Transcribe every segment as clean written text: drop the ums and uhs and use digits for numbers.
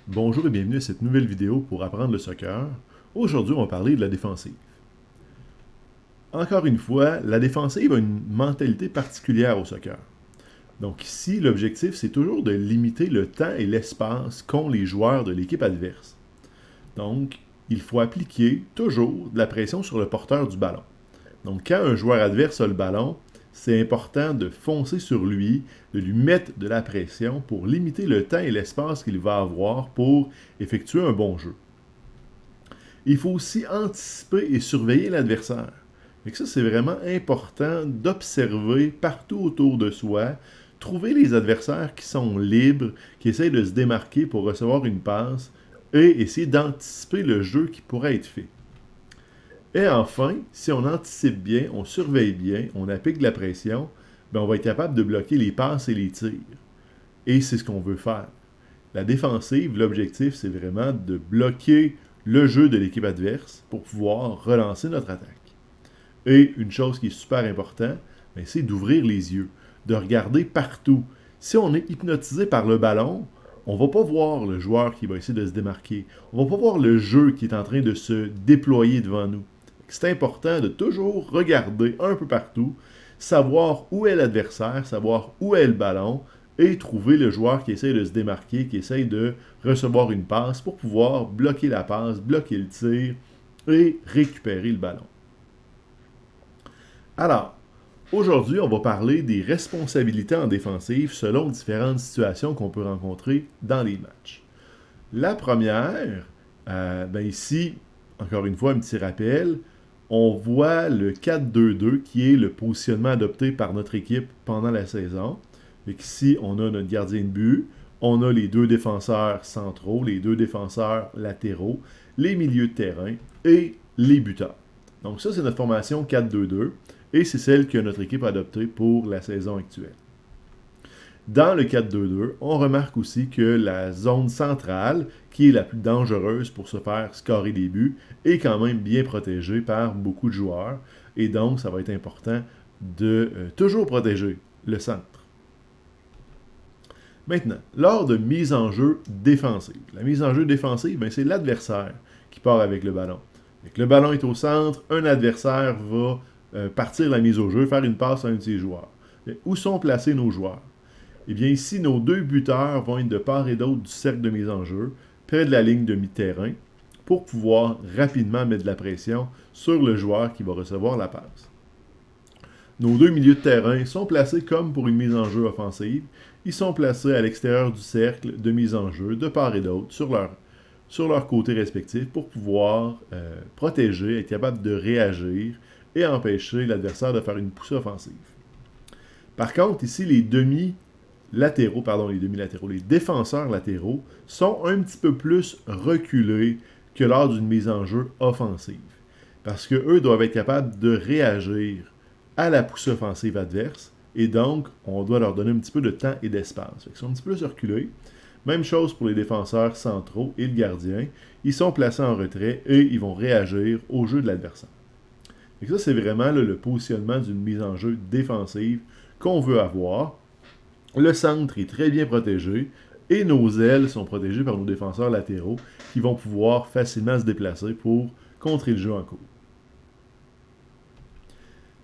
Bonjour et bienvenue à cette nouvelle vidéo pour apprendre le soccer. Aujourd'hui, on va parler de la défensive. Encore une fois, la défensive a une mentalité particulière au soccer. Donc ici, l'objectif, c'est toujours de limiter le temps et l'espace qu'ont les joueurs de l'équipe adverse. Donc, il faut appliquer toujours de la pression sur le porteur du ballon. Donc, quand un joueur adverse a le ballon, c'est important de foncer sur lui, de lui mettre de la pression pour limiter le temps et l'espace qu'il va avoir pour effectuer un bon jeu. Il faut aussi anticiper et surveiller l'adversaire. Et ça, c'est vraiment important d'observer partout autour de soi, trouver les adversaires qui sont libres, qui essayent de se démarquer pour recevoir une passe et essayer d'anticiper le jeu qui pourrait être fait. Et enfin, si on anticipe bien, on surveille bien, on applique de la pression, ben on va être capable de bloquer les passes et les tirs. Et c'est ce qu'on veut faire. La défensive, l'objectif, c'est vraiment de bloquer le jeu de l'équipe adverse pour pouvoir relancer notre attaque. Et une chose qui est super importante, ben, c'est d'ouvrir les yeux, de regarder partout. Si on est hypnotisé par le ballon, on ne va pas voir le joueur qui va essayer de se démarquer. On ne va pas voir le jeu qui est en train de se déployer devant nous. C'est important de toujours regarder un peu partout, savoir où est l'adversaire, savoir où est le ballon, et trouver le joueur qui essaie de se démarquer, qui essaie de recevoir une passe pour pouvoir bloquer la passe, bloquer le tir et récupérer le ballon. Alors, aujourd'hui, on va parler des responsabilités en défensive selon différentes situations qu'on peut rencontrer dans les matchs. La première, ici, encore une fois, un petit rappel, on voit le 4-2-2 qui est le positionnement adopté par notre équipe pendant la saison. Et ici, on a notre gardien de but, on a les deux défenseurs centraux, les deux défenseurs latéraux, les milieux de terrain et les buteurs. Donc ça, c'est notre formation 4-2-2 et c'est celle que notre équipe a adoptée pour la saison actuelle. Dans le 4-2-2, on remarque aussi que la zone centrale, qui est la plus dangereuse pour se faire scorer des buts, est quand même bien protégée par beaucoup de joueurs. Et donc, ça va être important de toujours protéger le centre. Maintenant, lors de mise en jeu défensive. La mise en jeu défensive, c'est l'adversaire qui part avec le ballon. Donc, le ballon est au centre, un adversaire va partir la mise au jeu, faire une passe à un de ses joueurs. Mais où sont placés nos joueurs? Eh bien ici, nos deux buteurs vont être de part et d'autre du cercle de mise en jeu, près de la ligne de mi-terrain, pour pouvoir rapidement mettre de la pression sur le joueur qui va recevoir la passe. Nos deux milieux de terrain sont placés comme pour une mise en jeu offensive. Ils sont placés à l'extérieur du cercle de mise en jeu, de part et d'autre, sur leur côté respectif, pour pouvoir protéger, être capable de réagir et empêcher l'adversaire de faire une poussée offensive. Par contre, ici, les défenseurs latéraux sont un petit peu plus reculés que lors d'une mise en jeu offensive. Parce qu'eux doivent être capables de réagir à la poussée offensive adverse. Et donc, on doit leur donner un petit peu de temps et d'espace. Ils sont un petit peu plus reculés. Même chose pour les défenseurs centraux et le gardien. Ils sont placés en retrait et ils vont réagir au jeu de l'adversaire. Et ça, c'est vraiment le positionnement d'une mise en jeu défensive qu'on veut avoir. Le centre est très bien protégé et nos ailes sont protégées par nos défenseurs latéraux qui vont pouvoir facilement se déplacer pour contrer le jeu en cours.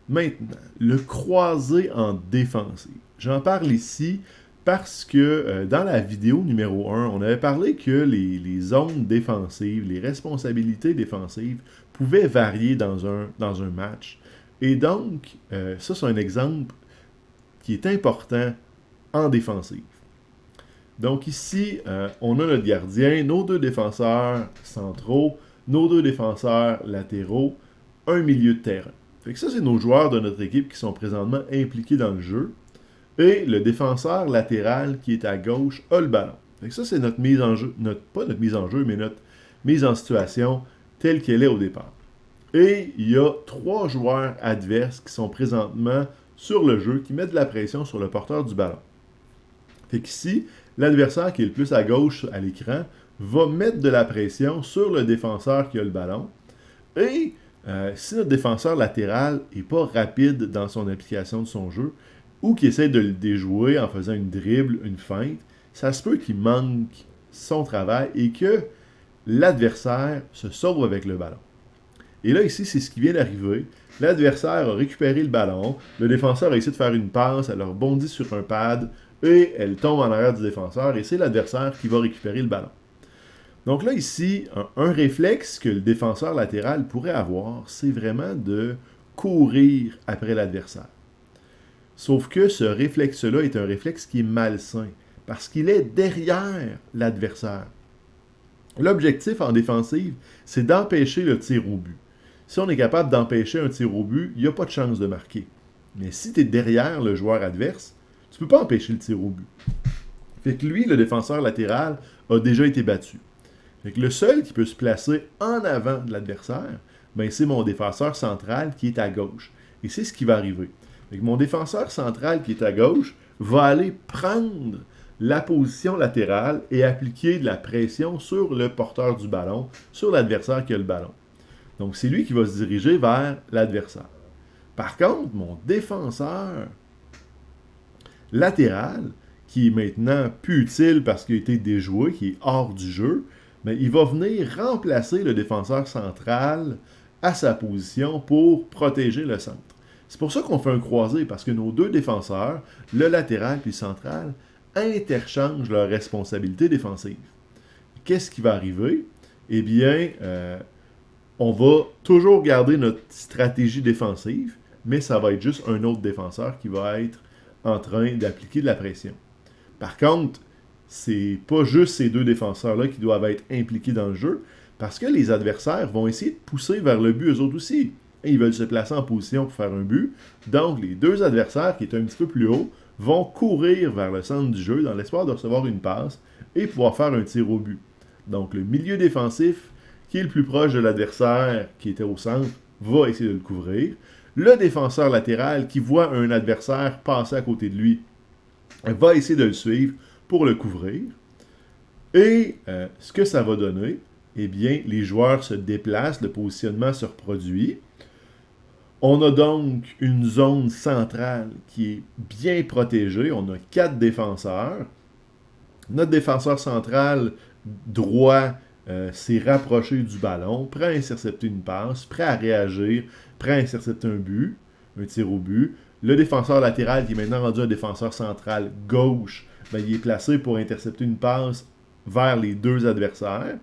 Maintenant, le croisé en défensive. J'en parle ici parce que dans la vidéo numéro 1, on avait parlé que les zones défensives, les responsabilités défensives pouvaient varier dans un match. Et donc, ça c'est un exemple qui est important en défensive. Donc ici, on a notre gardien, nos deux défenseurs centraux, nos deux défenseurs latéraux, un milieu de terrain. Fait que ça, c'est nos joueurs de notre équipe qui sont présentement impliqués dans le jeu. Et le défenseur latéral qui est à gauche a le ballon. Fait que ça, c'est notre mise en jeu, pas notre mise en jeu, mais notre mise en situation telle qu'elle est au départ. Et il y a trois joueurs adverses qui sont présentement sur le jeu, qui mettent de la pression sur le porteur du ballon. Fait qu'ici, l'adversaire qui est le plus à gauche à l'écran va mettre de la pression sur le défenseur qui a le ballon. Et si notre défenseur latéral n'est pas rapide dans son application de son jeu, ou qu'il essaie de le déjouer en faisant une dribble, une feinte, ça se peut qu'il manque son travail et que l'adversaire se sauve avec le ballon. Et là, ici, c'est ce qui vient d'arriver. L'adversaire a récupéré le ballon, le défenseur a essayé de faire une passe, elle a rebondi sur un pad, et elle tombe en arrière du défenseur, et c'est l'adversaire qui va récupérer le ballon. Donc là, ici, un réflexe que le défenseur latéral pourrait avoir, c'est vraiment de courir après l'adversaire. Sauf que ce réflexe-là est un réflexe qui est malsain, parce qu'il est derrière l'adversaire. L'objectif en défensive, c'est d'empêcher le tir au but. Si on est capable d'empêcher un tir au but, il n'y a pas de chance de marquer. Mais si tu es derrière le joueur adverse, tu ne peux pas empêcher le tir au but. Fait que lui, le défenseur latéral, a déjà été battu. Fait que le seul qui peut se placer en avant de l'adversaire, ben c'est mon défenseur central qui est à gauche. Et c'est ce qui va arriver. Fait que mon défenseur central qui est à gauche va aller prendre la position latérale et appliquer de la pression sur le porteur du ballon, sur l'adversaire qui a le ballon. Donc c'est lui qui va se diriger vers l'adversaire. Par contre, mon défenseur latéral, qui est maintenant plus utile parce qu'il a été déjoué, qui est hors du jeu, mais il va venir remplacer le défenseur central à sa position pour protéger le centre. C'est pour ça qu'on fait un croisé, parce que nos deux défenseurs, le latéral puis le central, interchangent leurs responsabilités défensives. Qu'est-ce qui va arriver? Eh bien, on va toujours garder notre stratégie défensive, mais ça va être juste un autre défenseur qui va être en train d'appliquer de la pression. Par contre, c'est pas juste ces deux défenseurs-là qui doivent être impliqués dans le jeu, parce que les adversaires vont essayer de pousser vers le but eux autres aussi. Et ils veulent se placer en position pour faire un but. Donc, les deux adversaires, qui est un petit peu plus haut, vont courir vers le centre du jeu dans l'espoir de recevoir une passe et pouvoir faire un tir au but. Donc, le milieu défensif, qui est le plus proche de l'adversaire qui était au centre, va essayer de le couvrir. Le défenseur latéral, qui voit un adversaire passer à côté de lui, va essayer de le suivre pour le couvrir. Et ce que ça va donner, eh bien, les joueurs se déplacent, le positionnement se reproduit. On a donc une zone centrale qui est bien protégée. On a 4 défenseurs. Notre défenseur central droit s'est rapproché du ballon, prêt à intercepter une passe, prêt à réagir, prêt à intercepter un but, un tir au but. Le défenseur latéral, qui est maintenant rendu un défenseur central gauche, ben, il est placé pour intercepter une passe vers les deux adversaires.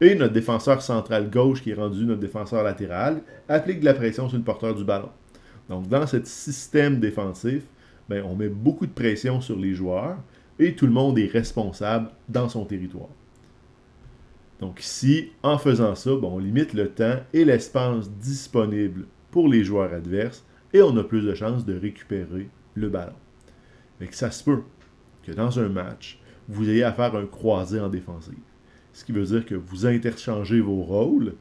Et notre défenseur central gauche, qui est rendu notre défenseur latéral, applique de la pression sur le porteur du ballon. Donc, dans ce système défensif, ben, on met beaucoup de pression sur les joueurs et tout le monde est responsable dans son territoire. Donc ici, en faisant ça, ben, on limite le temps et l'espace disponible pour les joueurs adverses et on a plus de chances de récupérer le ballon. Mais que ça se peut que dans un match, vous ayez à faire un croisé en défensive. Ce qui veut dire que vous interchangez vos rôles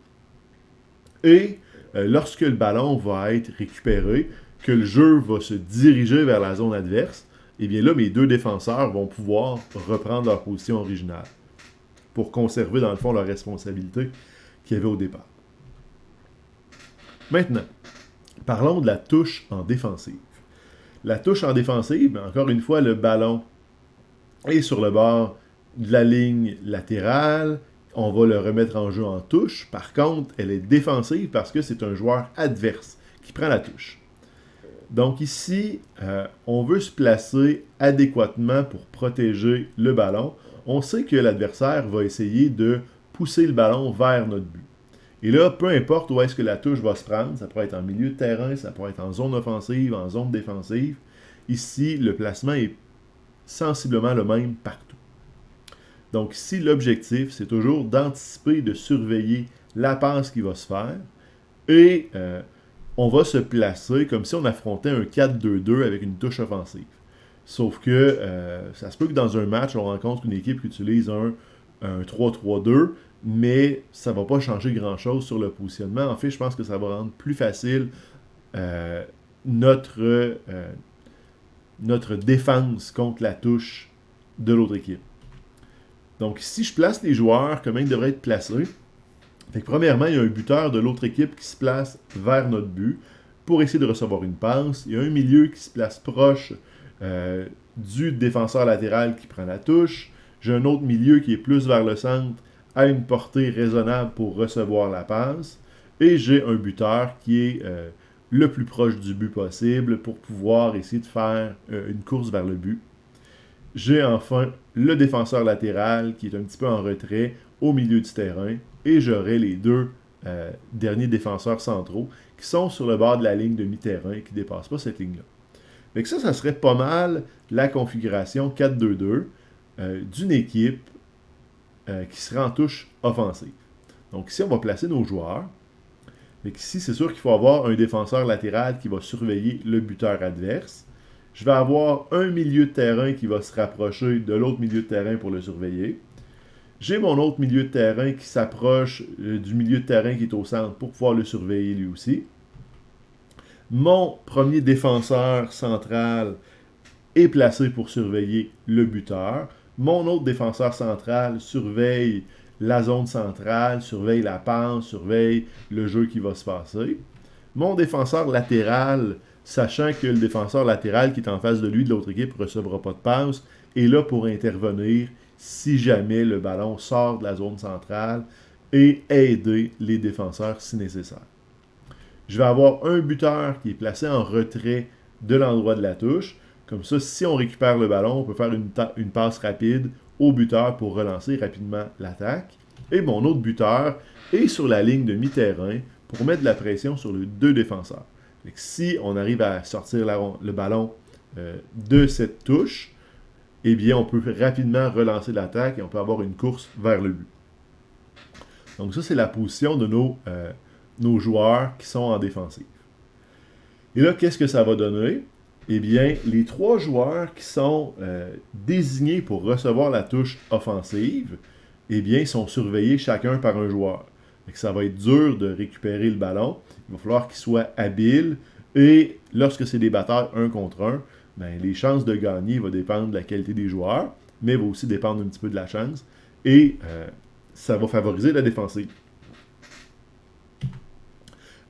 et lorsque le ballon va être récupéré, que le jeu va se diriger vers la zone adverse, et bien là, mes deux défenseurs vont pouvoir reprendre leur position originale pour conserver, dans le fond, leur responsabilité qu'il y avait au départ. Maintenant, parlons de la touche en défensive. La touche en défensive, encore une fois, le ballon est sur le bord de la ligne latérale. On va le remettre en jeu en touche. Par contre, elle est défensive parce que c'est un joueur adverse qui prend la touche. Donc ici, on veut se placer adéquatement pour protéger le ballon. On sait que l'adversaire va essayer de pousser le ballon vers notre but. Et là, peu importe où est-ce que la touche va se prendre, ça pourrait être en milieu de terrain, ça pourrait être en zone offensive, en zone défensive. Ici, le placement est sensiblement le même partout. Donc ici, l'objectif, c'est toujours d'anticiper, de surveiller la passe qui va se faire et on va se placer comme si on affrontait un 4-2-2 avec une touche offensive. Sauf que ça se peut que dans un match, on rencontre une équipe qui utilise un 3-3-2, mais ça ne va pas changer grand-chose sur le positionnement. En fait, je pense que ça va rendre plus facile notre défense contre la touche de l'autre équipe. Donc, si je place les joueurs, comment ils devraient être placés? Fait que, premièrement, il y a un buteur de l'autre équipe qui se place vers notre but pour essayer de recevoir une passe. Il y a un milieu qui se place proche du défenseur latéral qui prend la touche. J'ai un autre milieu qui est plus vers le centre, à une portée raisonnable pour recevoir la passe. Et j'ai un buteur qui est le plus proche du but possible pour pouvoir essayer de faire une course vers le but. J'ai enfin le défenseur latéral qui est un petit peu en retrait au milieu du terrain. Et j'aurai les deux derniers défenseurs centraux qui sont sur le bord de la ligne de mi-terrain et qui ne dépassent pas cette ligne-là. Donc ça serait pas mal la configuration 4-2-2 d'une équipe qui serait en touche offensive. Donc ici, on va placer nos joueurs. Donc ici, c'est sûr qu'il faut avoir un défenseur latéral qui va surveiller le buteur adverse. Je vais avoir un milieu de terrain qui va se rapprocher de l'autre milieu de terrain pour le surveiller. J'ai mon autre milieu de terrain qui s'approche du milieu de terrain qui est au centre pour pouvoir le surveiller lui aussi. Mon premier défenseur central est placé pour surveiller le buteur. Mon autre défenseur central surveille la zone centrale, surveille la passe, surveille le jeu qui va se passer. Mon défenseur latéral, sachant que le défenseur latéral qui est en face de lui de l'autre équipe ne recevra pas de passe, est là pour intervenir si jamais le ballon sort de la zone centrale et aider les défenseurs si nécessaire. Je vais avoir un buteur qui est placé en retrait de l'endroit de la touche. Comme ça, si on récupère le ballon, on peut faire une passe rapide au buteur pour relancer rapidement l'attaque. Et mon autre buteur est sur la ligne de mi-terrain pour mettre de la pression sur les deux défenseurs. Donc, si on arrive à sortir le ballon de cette touche, eh bien, on peut rapidement relancer l'attaque et on peut avoir une course vers le but. Donc ça, c'est la position de nos joueurs qui sont en défensive. Et là, qu'est-ce que ça va donner? Eh bien, les trois joueurs qui sont désignés pour recevoir la touche offensive, eh bien, sont surveillés chacun par un joueur. Donc, ça va être dur de récupérer le ballon. Il va falloir qu'ils soient habiles. Et lorsque c'est des batailles 1 contre 1, ben, les chances de gagner vont dépendre de la qualité des joueurs, mais va aussi dépendre un petit peu de la chance. Et ça va favoriser la défensive.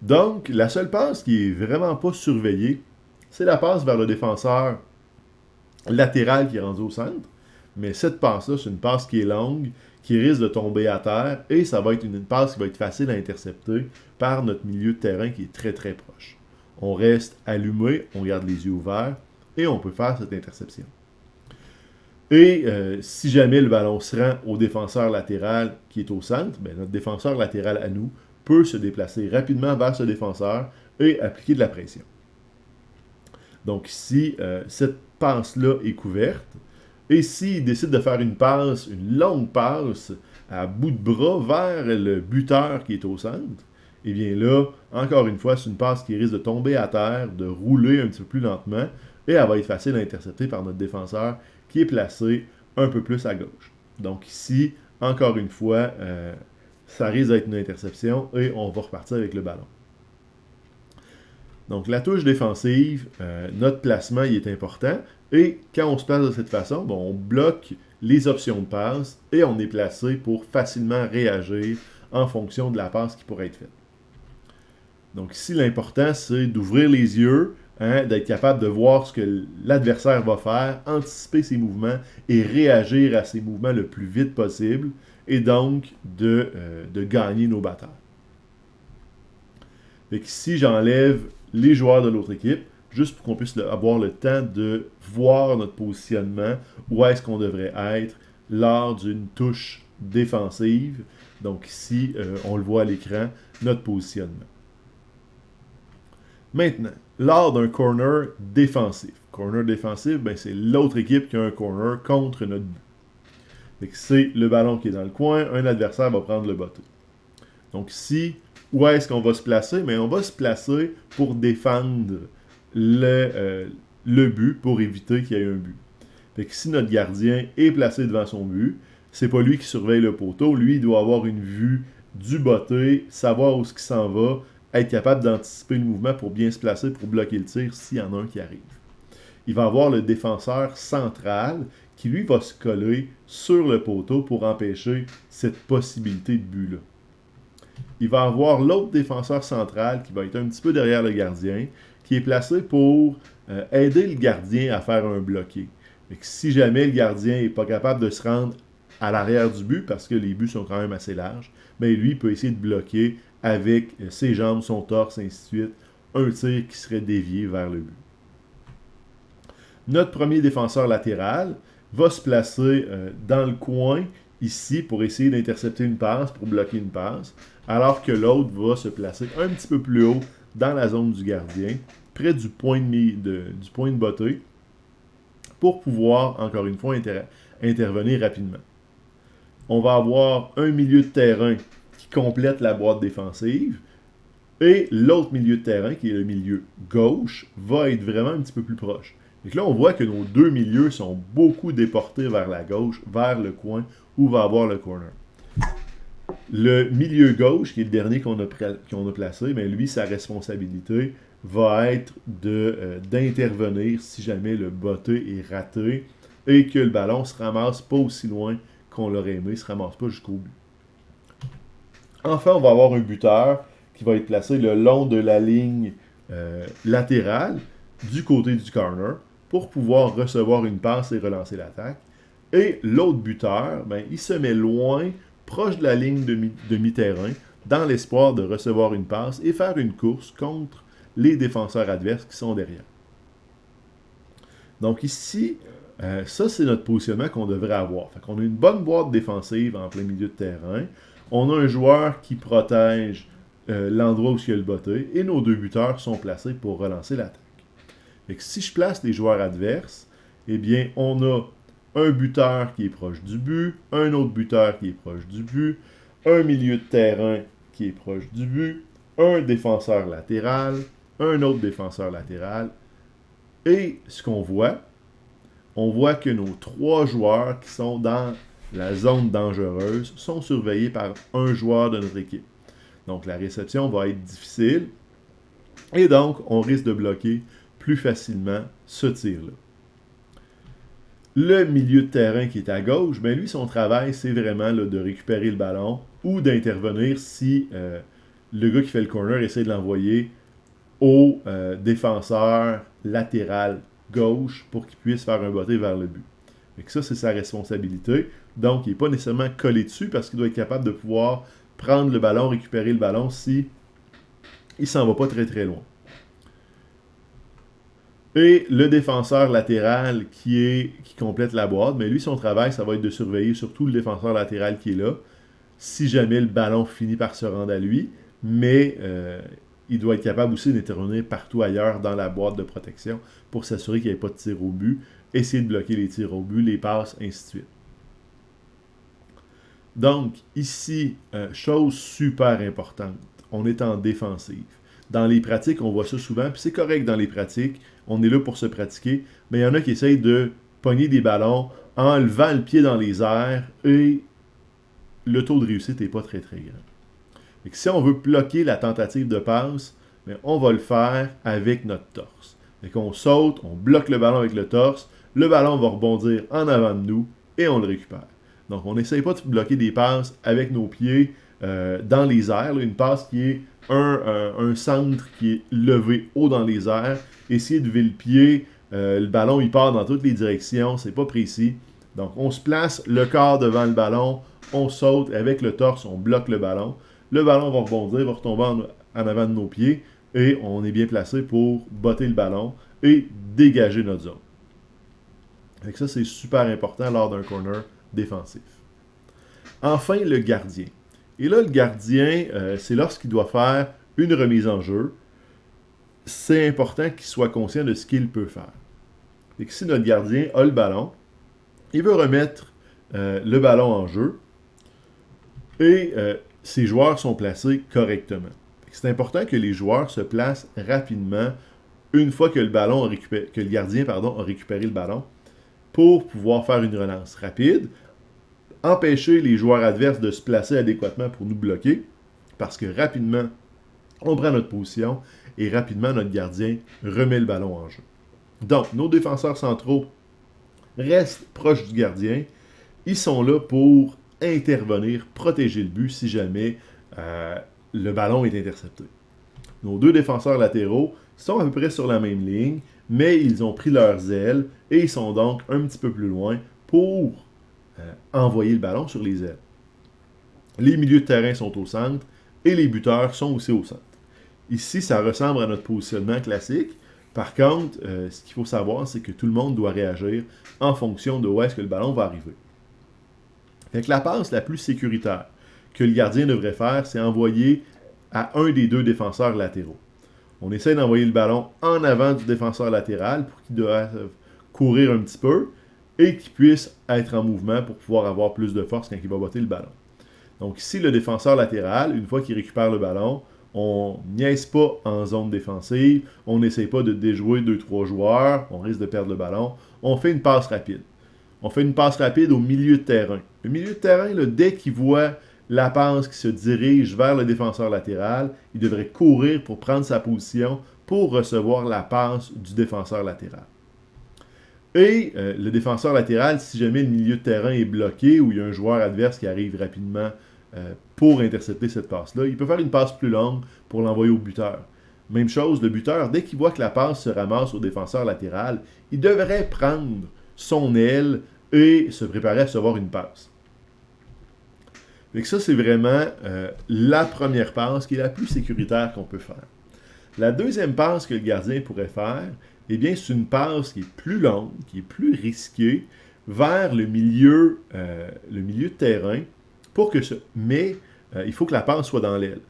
Donc, la seule passe qui est vraiment pas surveillée, c'est la passe vers le défenseur latéral qui est rendu au centre. Mais cette passe-là, c'est une passe qui est longue, qui risque de tomber à terre, et ça va être une passe qui va être facile à intercepter par notre milieu de terrain qui est très très proche. On reste allumé, on garde les yeux ouverts, et on peut faire cette interception. Et si jamais le ballon se rend au défenseur latéral qui est au centre, ben, notre défenseur latéral à nous peut se déplacer rapidement vers ce défenseur et appliquer de la pression. Donc ici, cette passe-là est couverte. Et s'il décide de faire une longue passe à bout de bras vers le buteur qui est au centre, eh bien là, encore une fois, c'est une passe qui risque de tomber à terre, de rouler un petit peu plus lentement, et elle va être facile à intercepter par notre défenseur qui est placé un peu plus à gauche. Donc ici, encore une fois, ça risque d'être une interception et on va repartir avec le ballon. Donc la touche défensive, notre placement il est important. Et quand on se place de cette façon, bon, on bloque les options de passe et on est placé pour facilement réagir en fonction de la passe qui pourrait être faite. Donc ici, l'important, c'est d'ouvrir les yeux, d'être capable de voir ce que l'adversaire va faire, anticiper ses mouvements et réagir à ses mouvements le plus vite possible, et donc de gagner nos batailles. Donc ici, j'enlève les joueurs de l'autre équipe, juste pour qu'on puisse avoir le temps de voir notre positionnement, où est-ce qu'on devrait être lors d'une touche défensive. Donc ici, on le voit à l'écran, notre positionnement. Maintenant, lors d'un corner défensif. Corner défensif, ben, c'est l'autre équipe qui a un corner contre notre but. C'est le ballon qui est dans le coin, un adversaire va prendre le bâton. Donc ici, où est-ce qu'on va se placer? Mais on va se placer pour défendre le but, pour éviter qu'il y ait un but. Fait que si notre gardien est placé devant son but, c'est pas lui qui surveille le poteau, lui il doit avoir une vue du botté, savoir où ce qui s'en va, être capable d'anticiper le mouvement pour bien se placer, pour bloquer le tir s'il y en a un qui arrive. Il va avoir le défenseur central qui lui va se coller sur le poteau pour empêcher cette possibilité de but-là. Il va avoir l'autre défenseur central qui va être un petit peu derrière le gardien, qui est placé pour aider le gardien à faire un bloqué. Et que si jamais le gardien n'est pas capable de se rendre à l'arrière du but, parce que les buts sont quand même assez larges, bien lui, il peut essayer de bloquer avec ses jambes, son torse, ainsi de suite, un tir qui serait dévié vers le but. Notre premier défenseur latéral va se placer dans le coin, ici, pour essayer d'intercepter une passe, pour bloquer une passe, alors que l'autre va se placer un petit peu plus haut dans la zone du gardien, près du point de bottée, pour pouvoir, encore une fois, intervenir rapidement. On va avoir un milieu de terrain qui complète la boîte défensive, et l'autre milieu de terrain, qui est le milieu gauche, va être vraiment un petit peu plus proche. Et là, on voit que nos deux milieux sont beaucoup déportés vers la gauche, vers le coin où va avoir le corner. Le milieu gauche, qui est le dernier qu'on a placé, mais lui, sa responsabilité va être d'intervenir si jamais le botté est raté et que le ballon ne se ramasse pas aussi loin qu'on l'aurait aimé, ne se ramasse pas jusqu'au but. Enfin, on va avoir un buteur qui va être placé le long de la ligne latérale du côté du corner pour pouvoir recevoir une passe et relancer l'attaque. Et l'autre buteur, ben, il se met loin, proche de la ligne de mi-terrain, dans l'espoir de recevoir une passe et faire une course contre les défenseurs adverses qui sont derrière. Donc ici, ça c'est notre positionnement qu'on devrait avoir. Fait qu'on a une bonne boîte défensive en plein milieu de terrain. On a un joueur qui protège l'endroit où il y a le botté et nos deux buteurs sont placés pour relancer l'attaque. Fait que si je place les joueurs adverses, eh bien, on a un buteur qui est proche du but, un autre buteur qui est proche du but, un milieu de terrain qui est proche du but, un défenseur latéral, un autre défenseur latéral. Et ce qu'on voit, on voit que nos trois joueurs qui sont dans la zone dangereuse sont surveillés par un joueur de notre équipe. Donc la réception va être difficile et donc on risque de bloquer plus facilement ce tir-là. Le milieu de terrain qui est à gauche, ben lui, son travail, c'est vraiment là, de récupérer le ballon ou d'intervenir si le gars qui fait le corner essaie de l'envoyer au défenseur latéral gauche pour qu'il puisse faire un botté vers le but. Et ça, c'est sa responsabilité. Donc, il n'est pas nécessairement collé dessus parce qu'il doit être capable de pouvoir prendre le ballon, récupérer le ballon si il s'en va pas très très loin. Et le défenseur latéral qui complète la boîte, mais lui, son travail, ça va être de surveiller surtout le défenseur latéral qui est là, si jamais le ballon finit par se rendre à lui, mais il doit être capable aussi d'intervenir partout ailleurs dans la boîte de protection pour s'assurer qu'il n'y ait pas de tir au but, essayer de bloquer les tirs au but, les passes, ainsi de suite. Donc, ici, chose super importante, on est en défensive. Dans les pratiques, on voit ça souvent, puis c'est correct dans les pratiques, on est là pour se pratiquer, mais il y en a qui essayent de pogner des ballons en levant le pied dans les airs et le taux de réussite n'est pas très très grand. Et que si on veut bloquer la tentative de passe, bien, on va le faire avec notre torse. Et qu'on saute, on bloque le ballon avec le torse, le ballon va rebondir en avant de nous et on le récupère. Donc on n'essaye pas de bloquer des passes avec nos pieds dans les airs, là, une passe qui est un centre qui est levé haut dans les airs, essayer de lever le pied, le ballon il part dans toutes les directions, c'est pas précis. Donc on se place le corps devant le ballon, on saute avec le torse, on bloque le ballon va rebondir, va retomber en avant de nos pieds et on est bien placé pour botter le ballon et dégager notre zone. Donc ça c'est super important lors d'un corner défensif. Enfin le gardien. Et là, le gardien, c'est lorsqu'il doit faire une remise en jeu, c'est important qu'il soit conscient de ce qu'il peut faire. Et que si notre gardien a le ballon, il veut remettre le ballon en jeu et ses joueurs sont placés correctement. C'est important que les joueurs se placent rapidement une fois que le gardien a récupéré le ballon pour pouvoir faire une relance rapide, empêcher les joueurs adverses de se placer adéquatement pour nous bloquer, parce que rapidement, on prend notre position et rapidement, notre gardien remet le ballon en jeu. Donc, nos défenseurs centraux restent proches du gardien. Ils sont là pour intervenir, protéger le but si jamais le ballon est intercepté. Nos deux défenseurs latéraux sont à peu près sur la même ligne, mais ils ont pris leurs ailes et ils sont donc un petit peu plus loin pour envoyer le ballon sur les ailes. Les milieux de terrain sont au centre et les buteurs sont aussi au centre. Ici, ça ressemble à notre positionnement classique. Par contre, ce qu'il faut savoir, c'est que tout le monde doit réagir en fonction de où est-ce que le ballon va arriver. Fait que la passe la plus sécuritaire que le gardien devrait faire, c'est envoyer à un des deux défenseurs latéraux. On essaie d'envoyer le ballon en avant du défenseur latéral pour qu'il doive courir un petit peu et qu'il puisse être en mouvement pour pouvoir avoir plus de force quand il va botter le ballon. Donc ici, le défenseur latéral, une fois qu'il récupère le ballon, on niaise pas en zone défensive, on n'essaie pas de déjouer 2-3 joueurs, on risque de perdre le ballon, on fait une passe rapide. On fait une passe rapide au milieu de terrain. Le milieu de terrain, là, dès qu'il voit la passe qui se dirige vers le défenseur latéral, il devrait courir pour prendre sa position pour recevoir la passe du défenseur latéral. Et le défenseur latéral, si jamais le milieu de terrain est bloqué ou il y a un joueur adverse qui arrive rapidement pour intercepter cette passe-là, il peut faire une passe plus longue pour l'envoyer au buteur. Même chose, le buteur, dès qu'il voit que la passe se ramasse au défenseur latéral, il devrait prendre son aile et se préparer à recevoir une passe. Donc ça, c'est vraiment la première passe qui est la plus sécuritaire qu'on peut faire. La deuxième passe que le gardien pourrait faire, eh bien, c'est une passe qui est plus longue, qui est plus risquée, vers le milieu de terrain, mais il faut que la passe soit dans l'aile.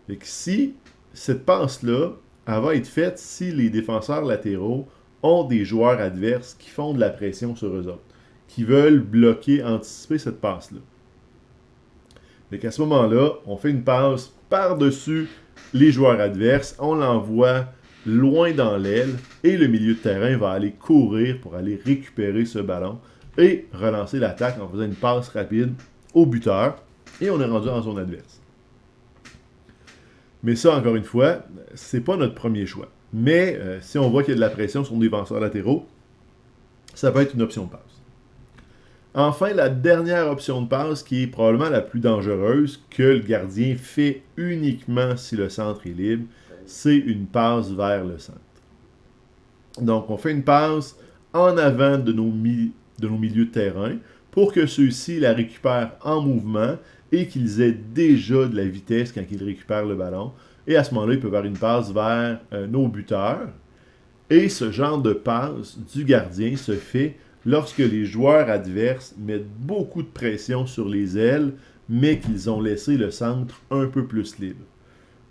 Donc si cette passe-là, elle va être faite si les défenseurs latéraux ont des joueurs adverses qui font de la pression sur eux autres, qui veulent bloquer, anticiper cette passe-là. Donc à ce moment-là, on fait une passe par-dessus les joueurs adverses, on l'envoie loin dans l'aile et le milieu de terrain va aller courir pour aller récupérer ce ballon et relancer l'attaque en faisant une passe rapide au buteur et on est rendu en zone adverse. Mais ça, encore une fois, c'est pas notre premier choix. Mais si on voit qu'il y a de la pression sur nos défenseurs latéraux, ça peut être une option de passe. Enfin, la dernière option de passe, qui est probablement la plus dangereuse, que le gardien fait uniquement si le centre est libre, c'est une passe vers le centre. Donc, on fait une passe en avant de nos milieux de terrain pour que ceux-ci la récupèrent en mouvement et qu'ils aient déjà de la vitesse quand ils récupèrent le ballon. Et à ce moment-là, ils peuvent faire une passe vers nos buteurs. Et ce genre de passe du gardien se fait lorsque les joueurs adverses mettent beaucoup de pression sur les ailes, mais qu'ils ont laissé le centre un peu plus libre.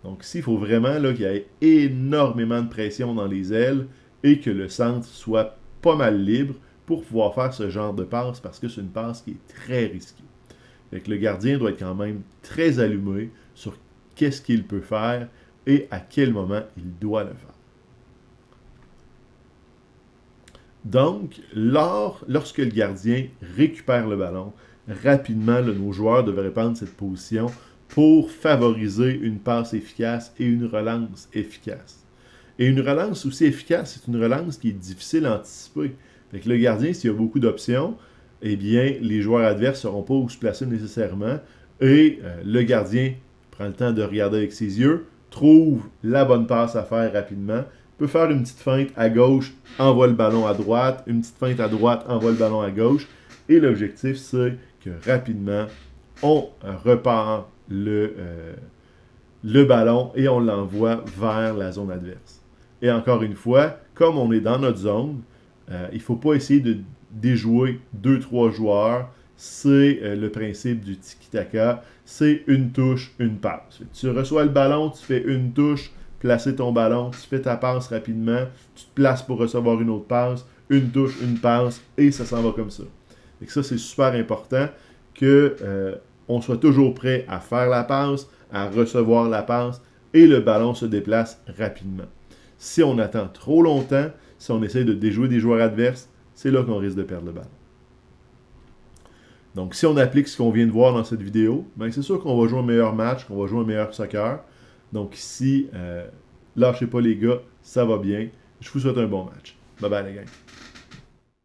Donc ici, il faut vraiment qu'il y ait énormément de pression dans les ailes et que le centre soit pas mal libre pour pouvoir faire ce genre de passe parce que c'est une passe qui est très risquée. Donc le gardien doit être quand même très allumé sur qu'est-ce qu'il peut faire et à quel moment il doit le faire. Donc, lorsque le gardien récupère le ballon, rapidement, nos joueurs devraient prendre cette position pour favoriser une passe efficace et une relance efficace. Et une relance aussi efficace, c'est une relance qui est difficile à anticiper. Fait que le gardien, s'il y a beaucoup d'options, eh bien, les joueurs adverses ne sauront pas où se placer nécessairement et le gardien prend le temps de regarder avec ses yeux, trouve la bonne passe à faire rapidement, peut faire une petite feinte à gauche, envoie le ballon à droite, une petite feinte à droite, envoie le ballon à gauche. Et l'objectif, c'est que rapidement, on repart le ballon et on l'envoie vers la zone adverse. Et encore une fois, comme on est dans notre zone, il ne faut pas essayer de déjouer 2-3 joueurs. C'est le principe du tiki-taka. C'est une touche, une passe. Tu reçois le ballon, tu fais une touche, placer ton ballon, tu fais ta passe rapidement, tu te places pour recevoir une autre passe, une touche, une passe, et ça s'en va comme ça. Et ça, c'est super important qu'on soit toujours prêt à faire la passe, à recevoir la passe, et le ballon se déplace rapidement. Si on attend trop longtemps, si on essaie de déjouer des joueurs adverses, c'est là qu'on risque de perdre le ballon. Donc, si on applique ce qu'on vient de voir dans cette vidéo, ben c'est sûr qu'on va jouer un meilleur match, qu'on va jouer un meilleur soccer. Donc ici, lâchez pas les gars, ça va bien. Je vous souhaite un bon match. Bye bye les gars.